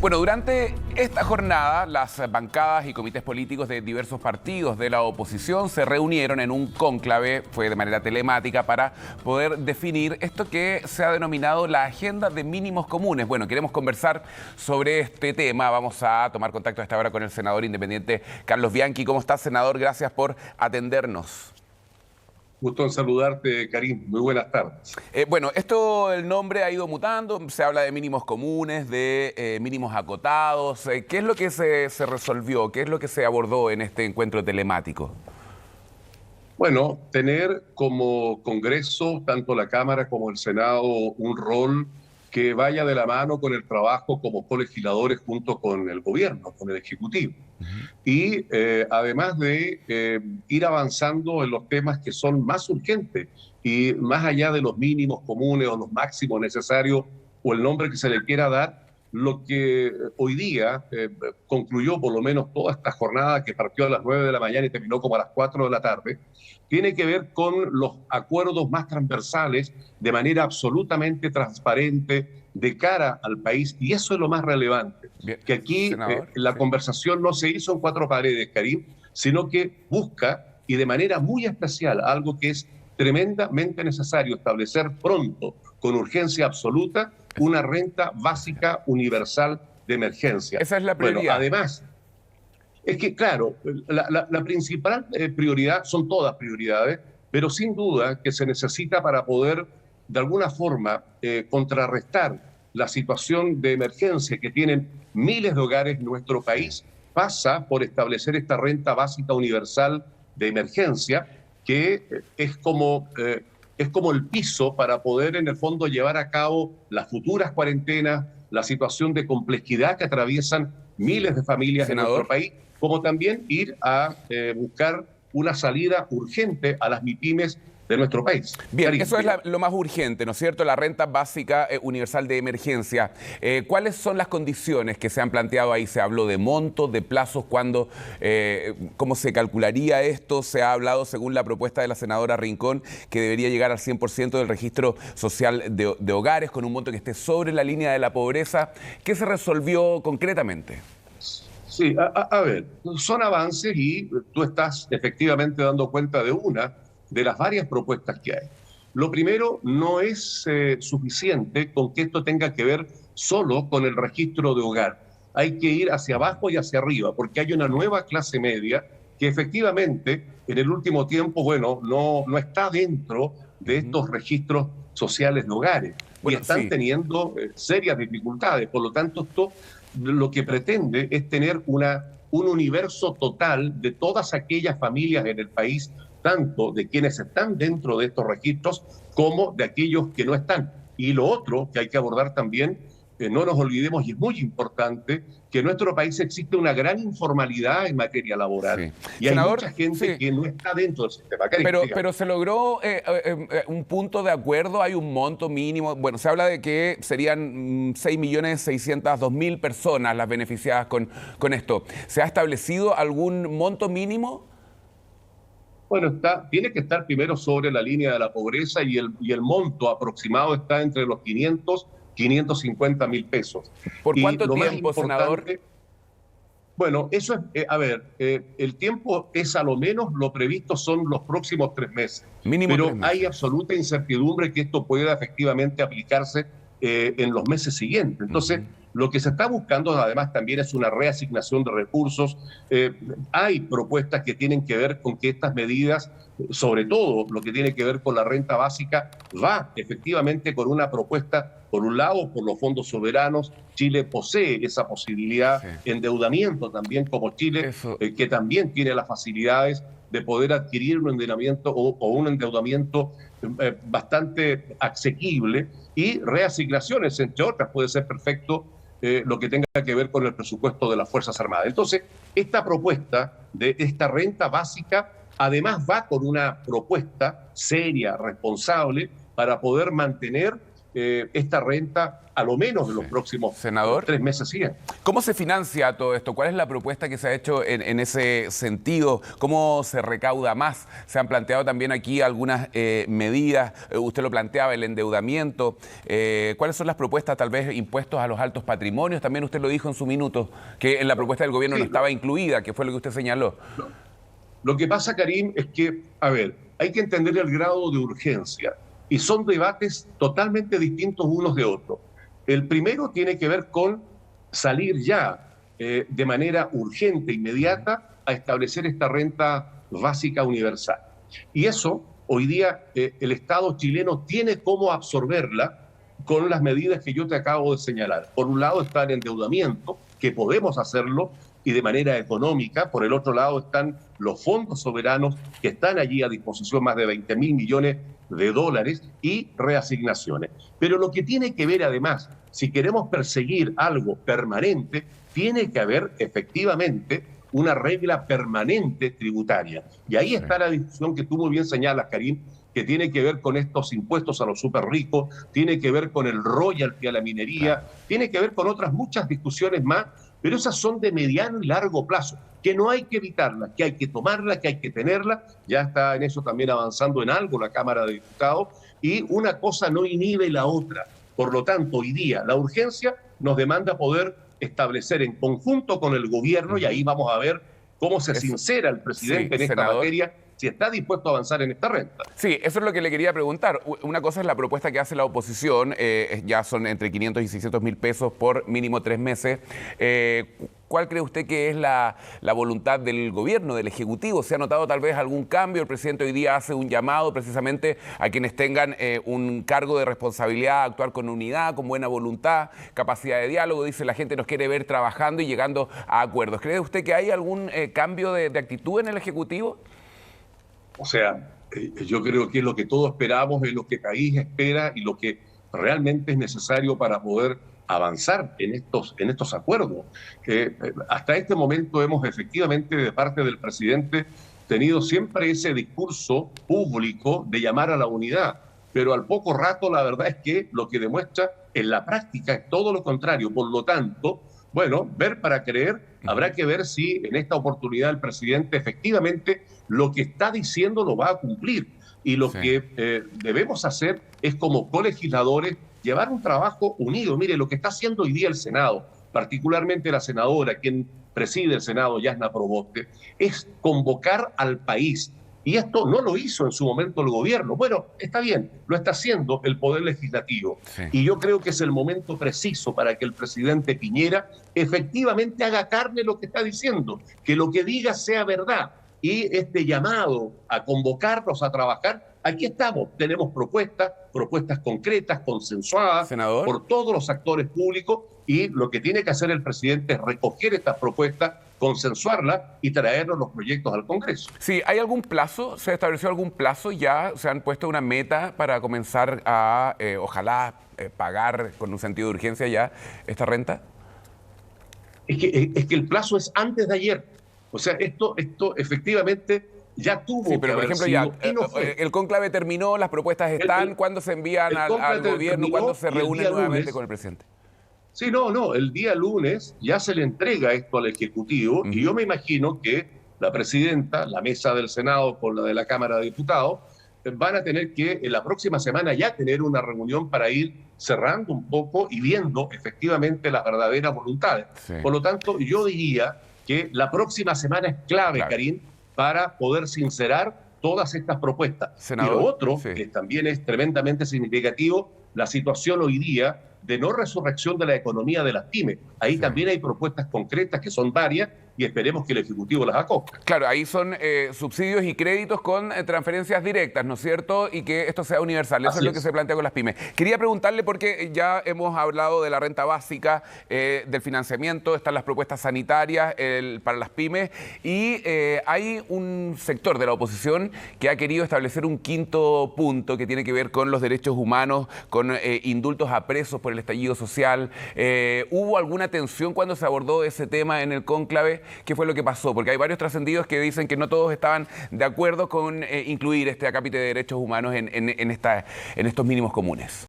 Bueno, durante esta jornada, las bancadas y comités políticos de diversos partidos de la oposición se reunieron en un cónclave, fue de manera telemática, para poder definir esto que se ha denominado la agenda de mínimos comunes. Bueno, queremos conversar sobre este tema. Vamos a tomar contacto a esta hora con el senador independiente Carlos Bianchi. ¿Cómo estás, senador? Gracias por atendernos. Gusto en saludarte, Karim. Muy buenas tardes. Bueno, el nombre ha ido mutando, se habla de mínimos comunes, de mínimos acotados. ¿Qué es lo que se resolvió? ¿Qué es lo que se abordó en este encuentro telemático? Bueno, tener como Congreso, tanto la Cámara como el Senado, un rol que vaya de la mano con el trabajo como colegisladores junto con el gobierno, con el Ejecutivo. Y además de ir avanzando en los temas que son más urgentes y más allá de los mínimos comunes o los máximos necesarios o el nombre que se le quiera dar, lo que hoy día concluyó por lo menos toda esta jornada que partió a las 9 de la mañana y terminó como a las 4 de la tarde, tiene que ver con los acuerdos más transversales de manera absolutamente transparente de cara al país, y eso es lo más relevante. Bien, que aquí la conversación no se hizo en cuatro paredes, Karim, sino que busca, y de manera muy especial, algo que es tremendamente necesario establecer pronto, con urgencia absoluta, una renta básica universal de emergencia. Esa es la prioridad. Bueno, además, es que, claro, la principal prioridad, son todas prioridades, pero sin duda que se necesita para poder, de alguna forma, contrarrestar la situación de emergencia que tienen miles de hogares en nuestro país, pasa por establecer esta renta básica universal de emergencia, que es como el piso para poder, en el fondo, llevar a cabo las futuras cuarentenas, la situación de complejidad que atraviesan miles de familias en nuestro país, como también ir a buscar una salida urgente a las MIPYMES de nuestro país. Bien, eso es lo más urgente, ¿no es cierto? La renta básica universal de emergencia. ¿Cuáles son las condiciones que se han planteado ahí? Se habló de montos, de plazos, ¿cuándo, cómo se calcularía esto? Se ha hablado, según la propuesta de la senadora Rincón, que debería llegar al 100% del registro social de hogares, con un monto que esté sobre la línea de la pobreza. ¿Qué se resolvió concretamente? Sí, a ver, son avances y tú estás efectivamente dando cuenta de una de las varias propuestas que hay. Lo primero, no es suficiente con que esto tenga que ver solo con el registro de hogar. Hay que ir hacia abajo y hacia arriba, porque hay una nueva clase media que efectivamente en el último tiempo, bueno, no está dentro de estos registros sociales de hogares, y están teniendo serias dificultades. Por lo tanto, esto lo que pretende es tener un universo total de todas aquellas familias en el país, tanto de quienes están dentro de estos registros como de aquellos que no están. Y lo otro que hay que abordar también, no nos olvidemos, y es muy importante, que en nuestro país existe una gran informalidad en materia laboral. Y Senador, hay mucha gente que no está dentro del sistema. Pero se logró un punto de acuerdo, hay un monto mínimo. Bueno, se habla de que serían 6.602.000 personas las beneficiadas con esto. ¿Se ha establecido algún monto mínimo? Bueno, tiene que estar primero sobre la línea de la pobreza, y el monto aproximado está entre los 550.000 pesos. ¿Por cuánto tiempo, senador? Bueno, eso es, el tiempo es a lo menos, lo previsto son los próximos 3 meses. Mínimo pero 3 meses. Hay absoluta incertidumbre que esto pueda efectivamente aplicarse en los meses siguientes. Entonces, lo que se está buscando además también es una reasignación de recursos. Hay propuestas que tienen que ver con que estas medidas, sobre todo lo que tiene que ver con la renta básica, va efectivamente con una propuesta, por un lado, por los fondos soberanos. Chile posee esa posibilidad, endeudamiento también como Chile, que también tiene las facilidades de poder adquirir un endeudamiento o un endeudamiento bastante asequible, y reasignaciones, entre otras, puede ser perfecto lo que tenga que ver con el presupuesto de las Fuerzas Armadas. Entonces, esta propuesta de esta renta básica además va con una propuesta seria, responsable, para poder mantener esta renta a lo menos en los próximos Senador, 3 meses siguientes. ¿cómo se financia todo esto? ¿Cuál es la propuesta que se ha hecho en ese sentido? ¿Cómo se recauda más? Se han planteado también aquí algunas medidas. Usted lo planteaba, el endeudamiento. ¿Cuáles son las propuestas? Tal vez impuestos a los altos patrimonios. También usted lo dijo en su minuto, que en la propuesta del gobierno no estaba incluida, que fue lo que usted señaló. Lo que pasa, Karim, es que, a ver, hay que entender el grado de urgencia y son debates totalmente distintos unos de otros. El primero tiene que ver con salir ya de manera urgente, inmediata, a establecer esta renta básica universal. Y eso, hoy día, el Estado chileno tiene cómo absorberla con las medidas que yo te acabo de señalar. Por un lado está el endeudamiento, que podemos hacerlo y de manera económica. Por el otro lado están los fondos soberanos que están allí a disposición, más de 20.000 millones de dólares y reasignaciones. Pero lo que tiene que ver además, si queremos perseguir algo permanente, tiene que haber efectivamente una regla permanente tributaria. Y ahí está la discusión que tú muy bien señalas, Karim, que tiene que ver con estos impuestos a los súper ricos, tiene que ver con el royalty a la minería, tiene que ver con otras muchas discusiones más, pero esas son de mediano y largo plazo, que no hay que evitarlas, que hay que tomarlas, que hay que tenerlas. Ya está en eso también avanzando en algo la Cámara de Diputados, y una cosa no inhibe la otra. Por lo tanto, hoy día la urgencia nos demanda poder establecer en conjunto con el gobierno, y ahí vamos a ver cómo se sincera el presidente en esta materia, si está dispuesto a avanzar en esta renta. Sí, eso es lo que le quería preguntar. Una cosa es la propuesta que hace la oposición, ya son entre 500 y 600 mil pesos por mínimo 3 meses. ¿Cuál cree usted que es la voluntad del gobierno, del Ejecutivo? ¿Se ha notado tal vez algún cambio? El presidente hoy día hace un llamado precisamente a quienes tengan un cargo de responsabilidad, a actuar con unidad, con buena voluntad, capacidad de diálogo. Dice, la gente nos quiere ver trabajando y llegando a acuerdos. ¿Cree usted que hay algún cambio de actitud en el Ejecutivo? O sea, yo creo que es lo que todos esperamos, es lo que el país espera y lo que realmente es necesario para poder avanzar en estos acuerdos. Hasta este momento hemos efectivamente de parte del presidente tenido siempre ese discurso público de llamar a la unidad, pero al poco rato la verdad es que lo que demuestra en la práctica es todo lo contrario. Por lo tanto, bueno, ver para creer, habrá que ver si en esta oportunidad el presidente efectivamente lo que está diciendo lo va a cumplir. Y lo que debemos hacer es como colegisladores llevar un trabajo unido. Mire, lo que está haciendo hoy día el Senado, particularmente la senadora, quien preside el Senado, Yasna Proboste, es convocar al país. Y esto no lo hizo en su momento el gobierno. Bueno, está bien, lo está haciendo el Poder Legislativo. Y yo creo que es el momento preciso para que el presidente Piñera efectivamente haga carne lo que está diciendo, que lo que diga sea verdad. Y este llamado a convocarnos a trabajar, aquí estamos, tenemos propuestas concretas, consensuadas por todos los actores públicos, y lo que tiene que hacer el presidente es recoger estas propuestas, consensuarlas y traernos los proyectos al Congreso. Sí, ¿hay algún plazo? ¿Se estableció algún plazo? ¿Ya se han puesto una meta para comenzar a, ojalá, pagar con un sentido de urgencia ya esta renta? Es que el plazo es antes de ayer. O sea, esto efectivamente ya tuvo sí, pero por ejemplo, ya el cónclave terminó, las propuestas están, ¿cuándo se envían al gobierno? ¿Cuándo se reúnen nuevamente con el presidente? Sí, no, el día lunes ya se le entrega esto al Ejecutivo, y yo me imagino que la presidenta, la mesa del Senado con la de la Cámara de Diputados, van a tener que en la próxima semana ya tener una reunión para ir cerrando un poco y viendo efectivamente las verdaderas voluntades. Por lo tanto, yo diría que la próxima semana es clave, Karim, para poder sincerar todas estas propuestas. Senador, y lo otro, que también es tremendamente significativo, la situación hoy día de no resurrección de la economía de las pymes. Ahí también hay propuestas concretas que son varias, y esperemos que el Ejecutivo las acoja. Claro, ahí son subsidios y créditos con transferencias directas, ¿no es cierto? Y que esto sea universal. Eso es lo que se plantea con las pymes. Quería preguntarle, porque ya hemos hablado de la renta básica, del financiamiento, están las propuestas sanitarias para las pymes, y hay un sector de la oposición que ha querido establecer un quinto punto que tiene que ver con los derechos humanos, con indultos a presos por el estallido social. ¿Hubo alguna tensión cuando se abordó ese tema en el cónclave? ¿Qué fue lo que pasó? Porque hay varios trascendidos que dicen que no todos estaban de acuerdo con incluir este acápite de derechos humanos en estos mínimos comunes.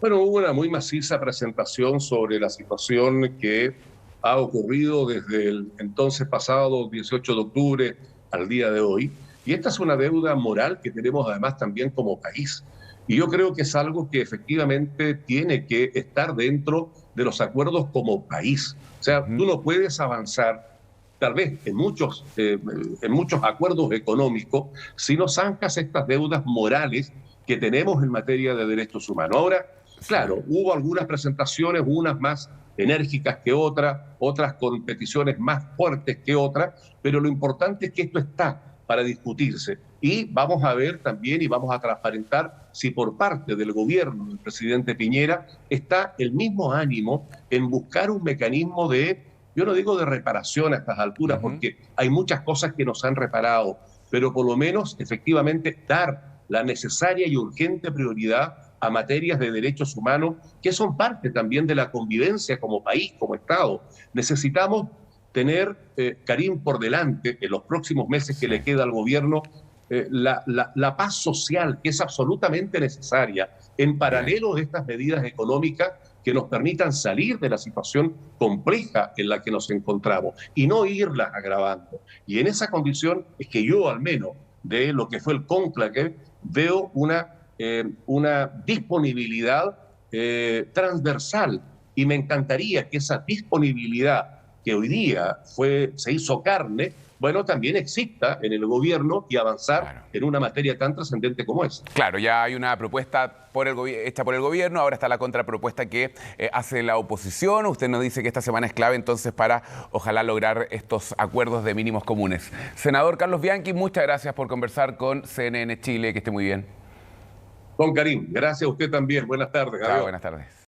Bueno, hubo una muy maciza presentación sobre la situación que ha ocurrido desde el entonces pasado 18 de octubre al día de hoy. Y esta es una deuda moral que tenemos además también como país. Y yo creo que es algo que efectivamente tiene que estar dentro de los acuerdos como país. O sea, tú no puedes avanzar tal vez en muchos acuerdos económicos si no zancas estas deudas morales que tenemos en materia de derechos humanos. Ahora, claro, hubo algunas presentaciones, unas más enérgicas que otras, otras con peticiones más fuertes que otras, pero lo importante es que esto está para discutirse. Y vamos a ver también y vamos a transparentar si por parte del gobierno del presidente Piñera está el mismo ánimo en buscar un mecanismo de, yo no digo de reparación a estas alturas, porque hay muchas cosas que nos han reparado, pero por lo menos efectivamente dar la necesaria y urgente prioridad a materias de derechos humanos que son parte también de la convivencia como país, como Estado. Necesitamos tener, Karim, por delante, en los próximos meses que le queda al gobierno, la paz social, que es absolutamente necesaria, en paralelo de estas medidas económicas que nos permitan salir de la situación compleja en la que nos encontramos y no irlas agravando. Y en esa condición es que yo, al menos, de lo que fue el cónclave, veo una disponibilidad transversal y me encantaría que esa disponibilidad que hoy día se hizo carne, bueno, también exista en el gobierno y avanzar en una materia tan trascendente como esa. Claro, ya hay una propuesta hecha por el gobierno, ahora está la contrapropuesta que hace la oposición. Usted nos dice que esta semana es clave entonces para ojalá lograr estos acuerdos de mínimos comunes. Senador Carlos Bianchi, muchas gracias por conversar con CNN Chile, que esté muy bien. Don Karim, gracias a usted también. Buenas tardes. Chao, buenas tardes.